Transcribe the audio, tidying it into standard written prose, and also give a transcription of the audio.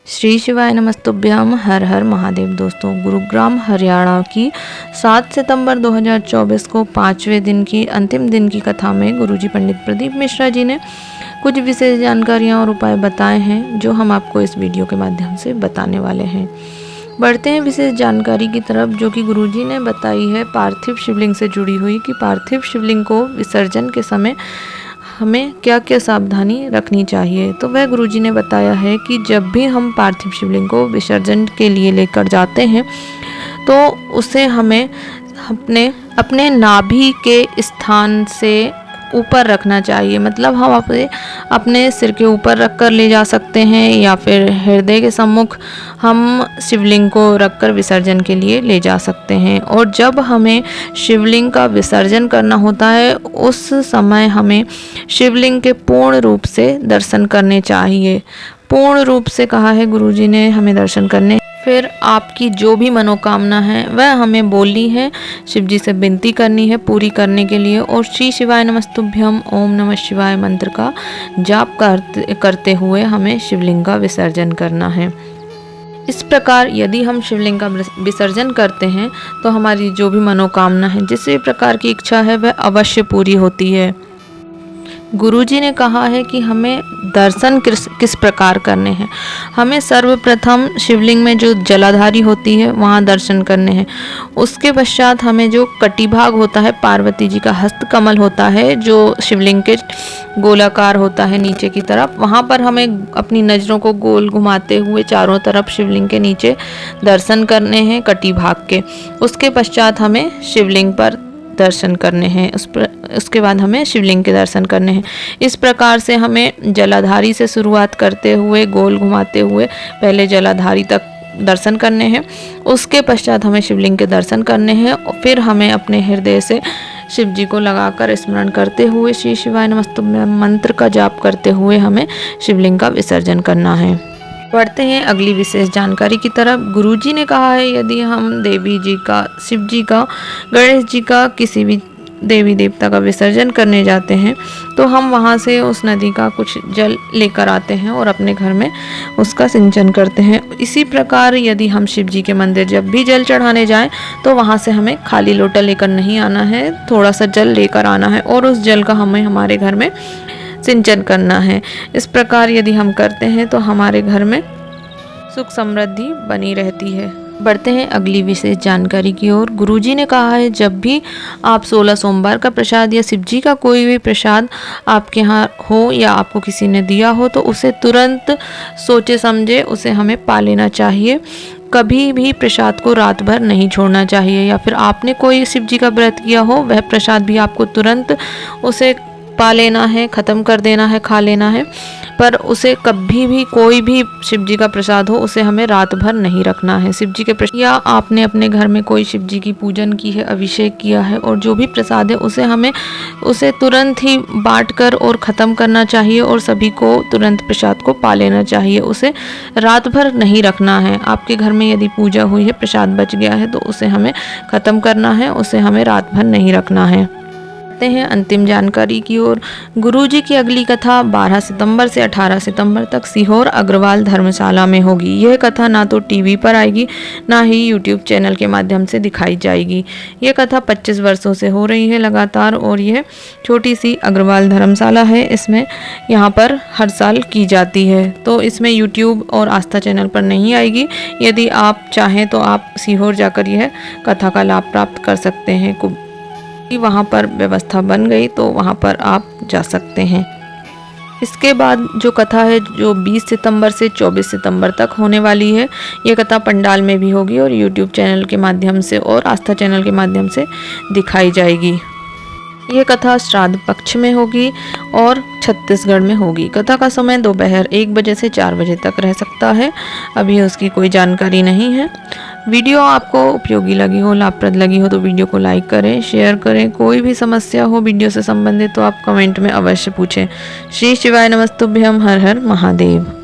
श्री शिवाय नमस्तुभ्यम। हर हर महादेव। दोस्तों, गुरुग्राम हरियाणा की 7 सितंबर 2024 को 5वें दिन की अंतिम दिन की कथा में गुरुजी पंडित प्रदीप मिश्रा जी ने कुछ विशेष जानकारियां और उपाय बताए हैं, जो हम आपको इस वीडियो के माध्यम से बताने वाले हैं। बढ़ते हैं विशेष जानकारी की तरफ, जो कि गुरुजी ने बताई है पार्थिव शिवलिंग से जुड़ी हुई, कि पार्थिव शिवलिंग को विसर्जन के समय हमें क्या क्या सावधानी रखनी चाहिए। तो वह गुरुजी ने बताया है कि जब भी हम पार्थिव शिवलिंग को विसर्जन के लिए लेकर जाते हैं तो उसे हमें अपने नाभि के स्थान से ऊपर रखना चाहिए। मतलब हम अपने सिर के ऊपर रख कर ले जा सकते हैं, या फिर हृदय के सम्मुख हम शिवलिंग को रखकर विसर्जन के लिए ले जा सकते हैं। और जब हमें शिवलिंग का विसर्जन करना होता है उस समय हमें शिवलिंग के पूर्ण रूप से दर्शन करने चाहिए। पूर्ण रूप से कहा है गुरुजी ने हमें दर्शन करने। फिर आपकी जो भी मनोकामना है वह हमें बोलनी है, शिव जी से विनती करनी है पूरी करने के लिए, और श्री शिवाय नमस्तुभ्यम ओम नमः शिवाय मंत्र का जाप करते हुए हमें शिवलिंग का विसर्जन करना है। इस प्रकार यदि हम शिवलिंग का विसर्जन करते हैं तो हमारी जो भी मनोकामना है, जिस भी प्रकार की इच्छा है, वह अवश्य पूरी होती है। गुरुजी ने कहा है कि हमें दर्शन किस प्रकार करने हैं। हमें सर्वप्रथम शिवलिंग में जो जलाधारी होती है वहाँ दर्शन करने हैं। उसके पश्चात हमें जो कटिभाग होता है, पार्वती जी का हस्त कमल होता है जो शिवलिंग के गोलाकार होता है नीचे की तरफ, वहाँ पर हमें अपनी नज़रों को गोल घुमाते हुए चारों तरफ शिवलिंग के नीचे दर्शन करने हैं कटिभाग के। उसके पश्चात हमें शिवलिंग पर दर्शन करने हैं। उसके बाद हमें शिवलिंग के दर्शन करने हैं। इस प्रकार से हमें जलाधारी से शुरुआत करते हुए गोल घुमाते हुए पहले जलाधारी तक दर्शन करने हैं। उसके पश्चात हमें शिवलिंग के दर्शन करने हैं, और फिर हमें अपने हृदय से शिव जी को लगाकर स्मरण करते हुए श्री शिवाय नमस्तुभ्यम मंत्र का जाप करते हुए हमें शिवलिंग का विसर्जन करना है। बढ़ते हैं अगली विशेष जानकारी की तरफ। गुरुजी ने कहा है यदि हम देवी जी का, शिव जी का, गणेश जी का, किसी भी देवी देवता का विसर्जन करने जाते हैं तो हम वहाँ से उस नदी का कुछ जल लेकर आते हैं और अपने घर में उसका सिंचन करते हैं। इसी प्रकार यदि हम शिव जी के मंदिर जब भी जल चढ़ाने जाएं तो वहाँ से हमें खाली लोटा लेकर नहीं आना है, थोड़ा सा जल लेकर आना है और उस जल का हमें हमारे घर में सिंचन करना है। इस प्रकार यदि हम करते हैं तो हमारे घर में सुख समृद्धि बनी रहती है। बढ़ते हैं अगली विशेष जानकारी की ओर। गुरुजी ने कहा है जब भी आप 16 सोमवार का प्रसाद या शिव जी का कोई भी प्रसाद आपके यहाँ हो या आपको किसी ने दिया हो तो उसे तुरंत सोचे समझे उसे हमें पा लेना चाहिए। कभी भी प्रसाद को रात भर नहीं छोड़ना चाहिए, या फिर आपने कोई शिव जी का व्रत किया हो वह प्रसाद भी आपको तुरंत उसे पा लेना है, ख़त्म कर देना है, खा लेना है। पर उसे कभी भी कोई भी शिव जी का प्रसाद हो उसे हमें रात भर नहीं रखना है। शिव जी के प्रसाद, या आपने अपने घर में कोई शिव जी की पूजन की है, अभिषेक किया है, और जो भी प्रसाद है उसे तुरंत ही बांट कर और ख़त्म करना चाहिए, और सभी को तुरंत प्रसाद को पा लेना चाहिए। उसे रात भर नहीं रखना है। आपके घर में यदि पूजा हुई है, प्रसाद बच गया है तो उसे हमें ख़त्म करना है, उसे हमें रात भर नहीं रखना है। हैं अंतिम जानकारी की ओर। गुरुजी की अगली कथा 12 सितंबर से 18 सितंबर तक सीहोर अग्रवाल धर्मशाला में होगी। यह कथा ना तो टीवी पर आएगी ना ही यूट्यूब चैनल के माध्यम से दिखाई जाएगी। यह कथा 25 वर्षों से हो रही है लगातार, और यह छोटी सी अग्रवाल धर्मशाला है। इसमें यहाँ पर हर साल की जाती है, तो इसमें यूट्यूब और आस्था चैनल पर नहीं आएगी। यदि आप चाहें तो आप सीहोर जाकर यह कथा का लाभ प्राप्त कर सकते हैं। वहाँ पर व्यवस्था बन गई तो वहाँ पर आप जा सकते हैं। इसके बाद जो कथा है जो 20 सितंबर से 24 सितंबर तक होने वाली है, ये कथा पंडाल में भी होगी और यूट्यूब चैनल के माध्यम से और आस्था चैनल के माध्यम से दिखाई जाएगी। ये कथा श्राद्ध पक्ष में होगी और छत्तीसगढ़ में होगी। कथा का समय दोपहर 1 बजे से 4 बजे तक रह सकता है। अभी उसकी कोई जानकारी नहीं है। वीडियो आपको उपयोगी लगी हो, लाभप्रद लगी हो तो वीडियो को लाइक करें, शेयर करें। कोई भी समस्या हो वीडियो से संबंधित तो आप कमेंट में अवश्य पूछें। श्री शिवाय नमस्तुभ्यम। हर हर महादेव।